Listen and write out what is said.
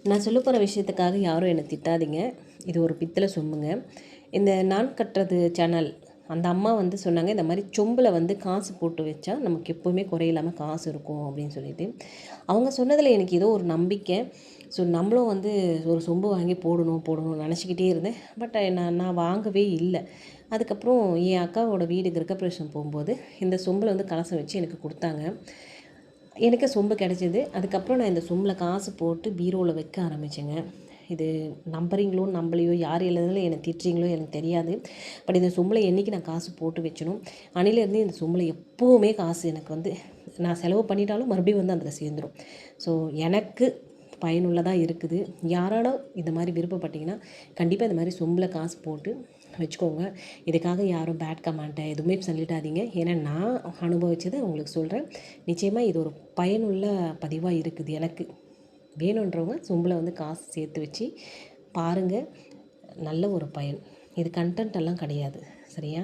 நான் சொல்ல போகிற விஷயத்துக்காக யாரும் என்னை திட்டாதீங்க. இது ஒரு பித்தளை சொம்புங்க. இந்த நான் கட்டுறது சேனல் அந்த அம்மா வந்து சொன்னாங்க, இந்த மாதிரி சொம்பில் வந்து காசு போட்டு வச்சா நமக்கு எப்போவுமே குறையில்லாமல் காசு இருக்கும் அப்படின்னு சொல்லிட்டு. அவங்க சொன்னதில் எனக்கு ஏதோ ஒரு நம்பிக்கை. ஸோ நம்மளும் வந்து ஒரு சொம்பு வாங்கி போடணும்னு நினச்சிக்கிட்டே இருந்தேன். பட் நான் வாங்கவே இல்லை. அதுக்கப்புறம் என் அக்காவோட வீடு கிரகப்பிரவேசம் போகும்போது இந்த சொம்பில் வந்து கலசம் வச்சு எனக்கு கொடுத்தாங்க. எனக்கு சொம்பு கிடச்சிது. அதுக்கப்புறம் நான் இந்த சொம்பில் காசு போட்டு பீரோவில் வைக்க ஆரம்பித்தேங்க. இது நம்புறீங்களோ நம்பலையோ, யார் எழுதுனாலும் என்னை திட்டுறீங்களோ எனக்கு தெரியாது. பட் இந்த சொம்பில் என்றைக்கு நான் காசு போட்டு வைக்கணும், அன்னையிலேருந்து இந்த சொம்பில் எப்போவுமே காசு எனக்கு வந்து நான் செலவு பண்ணிட்டாலும் மறுபடியும் வந்து அதில் சேர்ந்துடும். ஸோ எனக்கு பயனுள்ளதாக இருக்குது. யாராலும் இந்த மாதிரி விருப்பப்பட்டீங்கன்னா கண்டிப்பாக இந்த மாதிரி சொம்பில் காசு போட்டு வச்சுக்கோங்க. இதுக்காக யாரும் பேட் கமெண்ட்டை எதுவுமே சொல்லிடாதீங்க. ஏன்னா நான் அனுபவிச்சதை உங்களுக்கு சொல்கிறேன். நிச்சயமாக இது ஒரு பயனுள்ள பதிவாக இருக்குது எனக்கு. வேணுன்றவங்க சொம்பில் வந்து காசு சேர்த்து வச்சு பாருங்கள். நல்ல ஒரு பயன். இது கண்டென்ட் எல்லாம் கிடையாது, சரியா?